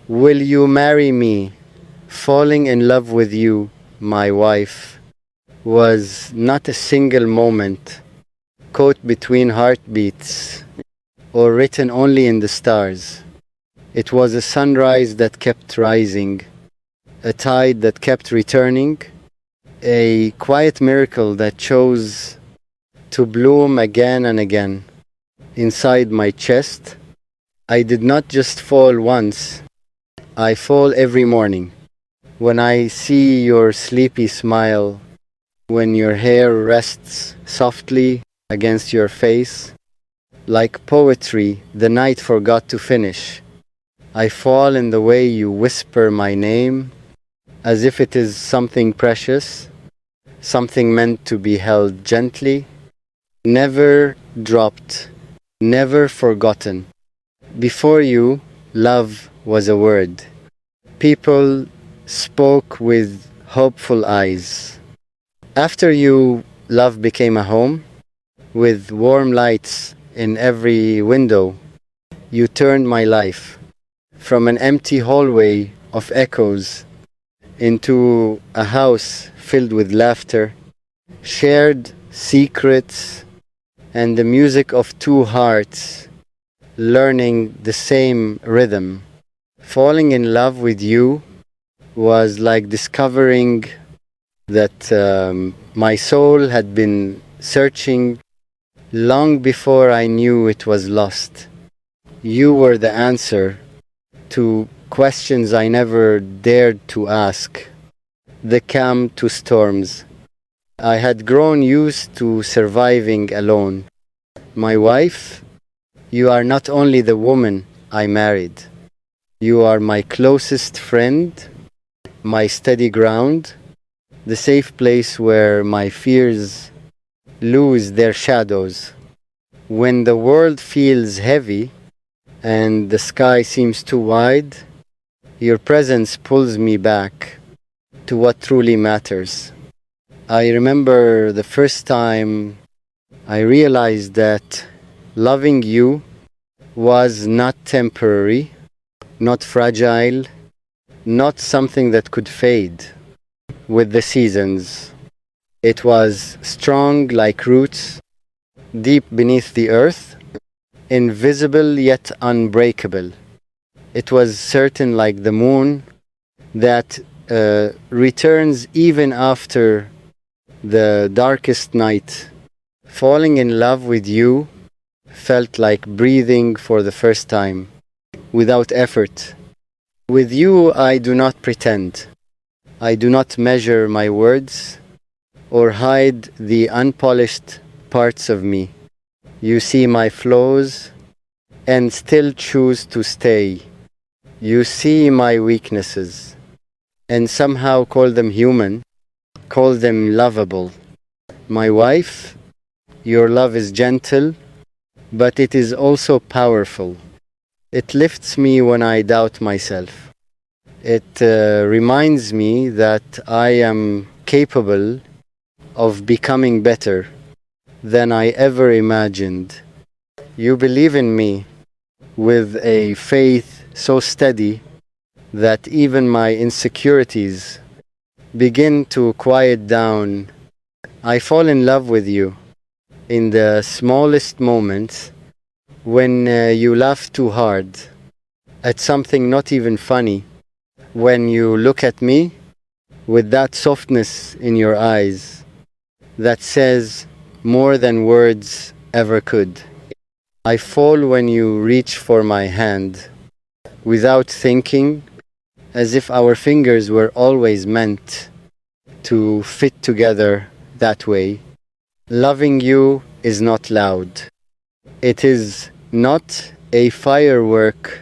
Will you marry me? Falling in love with you, my wife, was not a single moment caught between heartbeats or written only in the stars. It was a sunrise that kept rising, a tide that kept returning, a quiet miracle that chose to bloom again and again. Inside my chest, I did not just fall once, I fall every morning. When I see your sleepy smile, when your hair rests softly against your face, like poetry the night forgot to finish, I fall in the way you whisper my name, as if it is something precious, something meant to be held gently, never dropped, never forgotten. Before you, love was a word. People spoke with hopeful eyes. After you, love became a home, with warm lights in every window. You turned my life from an empty hallway of echoes into a house filled with laughter, shared secrets, and the music of two hearts learning the same rhythm. Falling in love with you was like discovering that my soul had been searching long before I knew it was lost. You were the answer to questions I never dared to ask, the calm to storms. I had grown used to surviving alone. My wife, you are not only the woman I married, you are my closest friend, my steady ground, the safe place where my fears lose their shadows. When the world feels heavy and the sky seems too wide, your presence pulls me back to what truly matters. I remember the first time I realized that loving you was not temporary, not fragile, not something that could fade with the seasons. It was strong like roots deep beneath the earth, invisible yet unbreakable. It was certain like the moon that returns even after the darkest night. Falling in love with you felt like breathing for the first time, without effort. With you, I do not pretend. I do not measure my words or hide the unpolished parts of me. You see my flaws and still choose to stay. You see my weaknesses and somehow call them human, call them lovable. My wife, your love is gentle, but it is also powerful. It lifts me when I doubt myself. It reminds me that I am capable of becoming better than I ever imagined. You believe in me with a faith so steady that even my insecurities begin to quiet down. I fall in love with you in the smallest moments, when you laugh too hard at something not even funny, when you look at me with that softness in your eyes that says more than words ever could. I fall when you reach for my hand without thinking, as if our fingers were always meant to fit together that way. Loving you is not loud. It is not a firework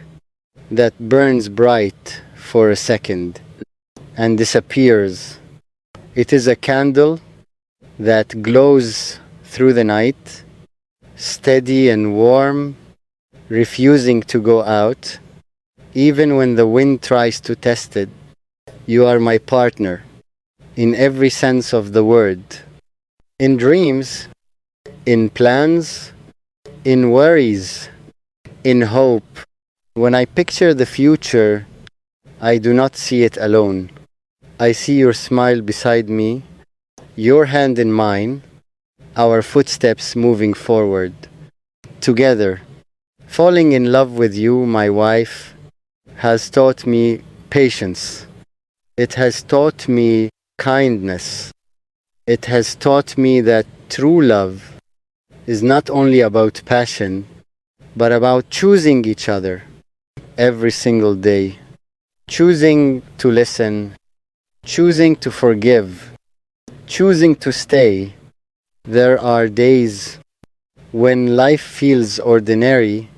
that burns bright for a second and disappears. It is a candle that glows through the night, steady and warm, refusing to go out, even when the wind tries to test it. You are my partner, in every sense of the word. In dreams, in plans, in worries, in hope. When I picture the future, I do not see it alone. I see your smile beside me, your hand in mine, our footsteps moving forward. Together, falling in love with you, my wife, has taught me patience. It has taught me kindness. It has taught me that true love is not only about passion, but about choosing each other every single day, choosing to listen, choosing to forgive, choosing to stay. There are days when life feels ordinary,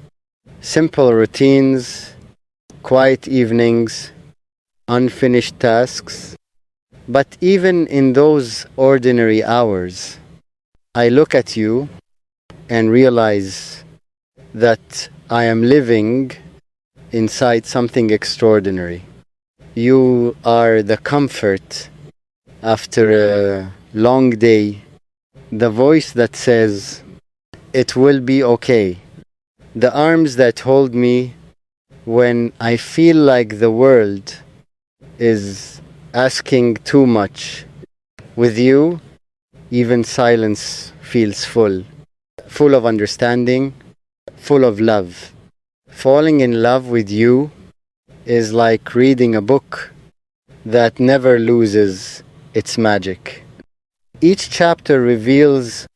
simple routines, quiet evenings, unfinished tasks. But even in those ordinary hours, I look at you and realize that I am living inside something extraordinary. You are the comfort after a long day, the voice that says, "It will be okay," the arms that hold me when I feel like the world is asking too much. With you, even silence feels full, full of understanding, full of love. Falling in love with you is like reading a book that never loses its magic. Each chapter reveals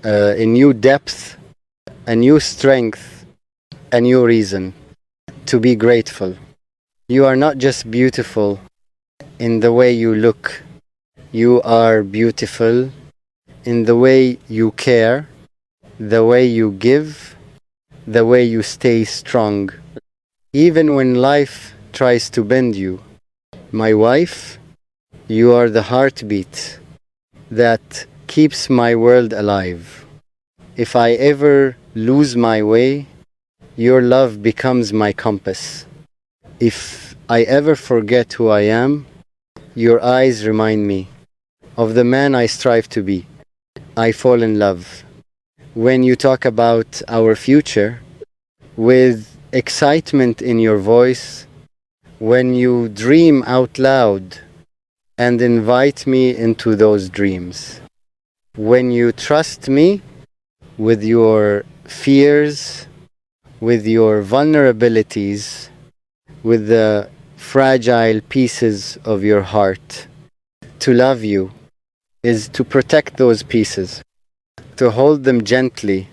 a new depth, a new strength, a new reason to be grateful. You are not just beautiful in the way you look, you are beautiful in the way you care, the way you give, the way you stay strong, even when life tries to bend you. My wife, you are the heartbeat that keeps my world alive. If I ever lose my way, your love becomes my compass. If I ever forget who I am, your eyes remind me of the man I strive to be. I fall in love when you talk about our future with excitement in your voice, when you dream out loud and invite me into those dreams, when you trust me with your fears, with your vulnerabilities, with the fragile pieces of your heart. To love you is to protect those pieces, to hold them gently,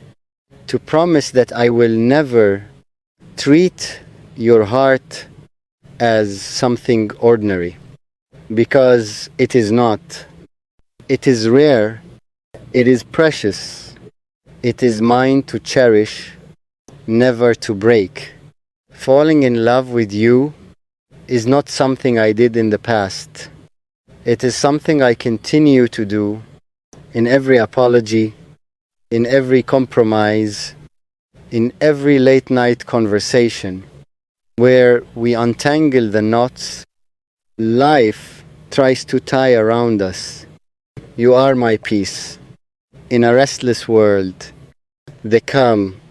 to promise that I will never treat your heart as something ordinary, because it is not. It is rare, it is precious, it is mine to cherish, never to break. Falling in love with you is not something I did in the past. It is something I continue to do in every apology, in every compromise, in every late night conversation where we untangle the knots life tries to tie around us. You are my peace. In a restless world, the calm